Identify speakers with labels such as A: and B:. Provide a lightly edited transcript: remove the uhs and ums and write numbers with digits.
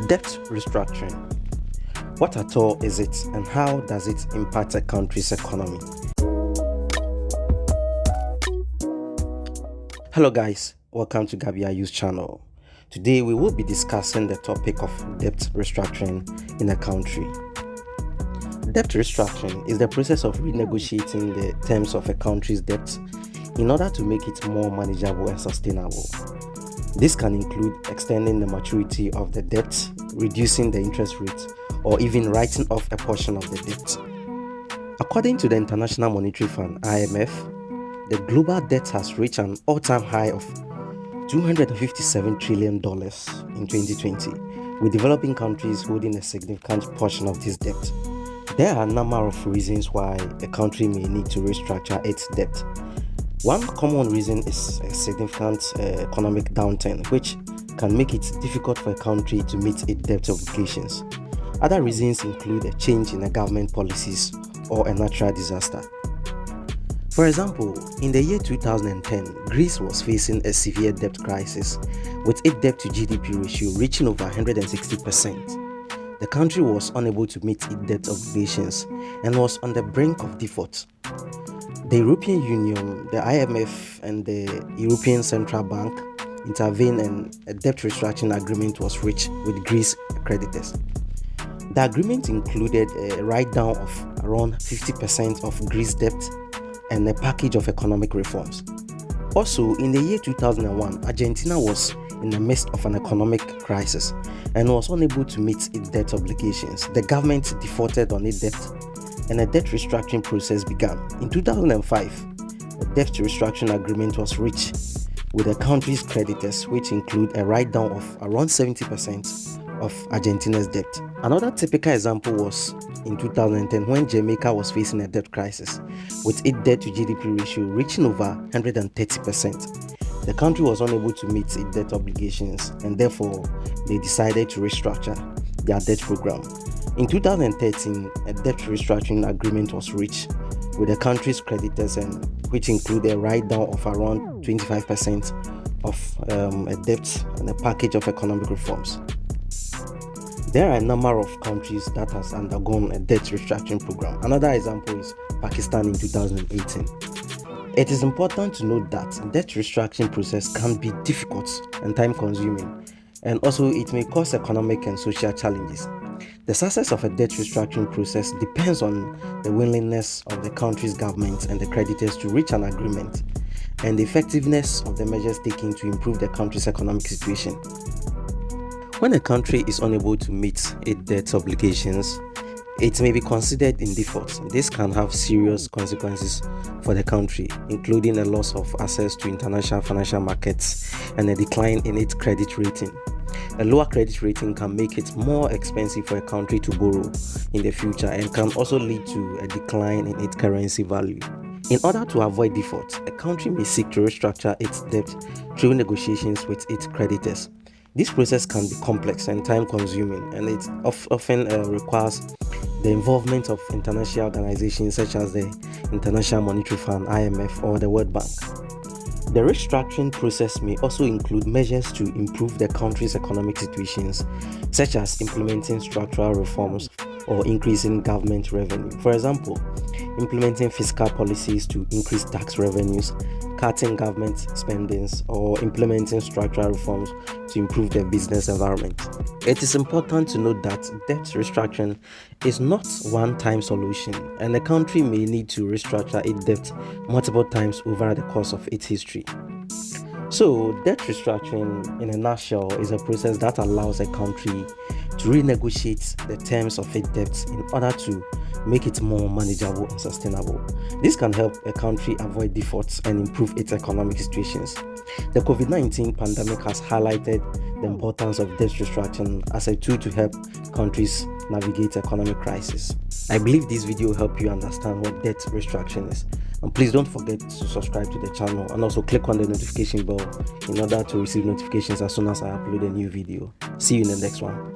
A: Debt restructuring. What at all is it, and how does it impact a country's economy? Hello guys, welcome to Gabi Ayu's channel. Today we will be discussing the topic of debt restructuring in a country. Debt restructuring is the process of renegotiating the terms of a country's debt in order to make it more manageable and sustainable. This can include extending the maturity of the debt, reducing the interest rate, or even writing off a portion of the debt. According to the International Monetary Fund (IMF), the global debt has reached an all-time high of $257 trillion in 2020, with developing countries holding a significant portion of this debt. There are a number of reasons why a country may need to restructure its debt. One common reason is a significant economic downturn, which can make it difficult for a country to meet its debt obligations. Other reasons include a change in the government policies or a natural disaster. For example, in the year 2010, Greece was facing a severe debt crisis, with its debt to GDP ratio reaching over 160%. The country was unable to meet its debt obligations and was on the brink of default. The European Union, the IMF, and the European Central Bank intervened and a debt restructuring agreement was reached with Greece creditors. The agreement included a write-down of around 50% of Greece's debt and a package of economic reforms. Also, in the year 2001, Argentina was in the midst of an economic crisis and was unable to meet its debt obligations. The government defaulted on its debt and a debt restructuring process began. In 2005, a debt restructuring agreement was reached with the country's creditors, which include a write-down of around 70% of Argentina's debt. Another typical example was in 2010 when Jamaica was facing a debt crisis, with its debt to GDP ratio reaching over 130%. The country was unable to meet its debt obligations, and therefore they decided to restructure their debt program. In 2013, a debt restructuring agreement was reached with the country's creditors, and which included a write-down of around 25% of a debt and a package of economic reforms. There are a number of countries that has undergone a debt restructuring program. Another example is Pakistan in 2018. It is important to note that debt restructuring process can be difficult and time-consuming, and also it may cause economic and social challenges. The success of a debt restructuring process depends on the willingness of the country's government and the creditors to reach an agreement, and the effectiveness of the measures taken to improve the country's economic situation. When a country is unable to meet its debt obligations, it may be considered in default. This can have serious consequences for the country, including a loss of access to international financial markets and a decline in its credit rating. A lower credit rating can make it more expensive for a country to borrow in the future and can also lead to a decline in its currency value. In order to avoid default, a country may seek to restructure its debt through negotiations with its creditors. This process can be complex and time-consuming, and it often requires the involvement of international organizations such as the International Monetary Fund (IMF) or the World Bank. The restructuring process may also include measures to improve the country's economic situations, such as implementing structural reforms or increasing government revenue. For example, implementing fiscal policies to increase tax revenues, cutting government spendings, or implementing structural reforms to improve the business environment. It is important to note that debt restructuring is not a one-time solution, and the country may need to restructure its debt multiple times over the course of its history. So, debt restructuring, in a nutshell, is a process that allows a country to renegotiate the terms of its debt in order to make it more manageable and sustainable. This can help a country avoid defaults and improve its economic situations. The COVID-19 pandemic has highlighted the importance of debt restructuring as a tool to help countries navigate economic crisis. I believe this video will help you understand what debt restructuring is. And please don't forget to subscribe to the channel and also click on the notification bell in order to receive notifications as soon as I upload a new video. See you in the next one.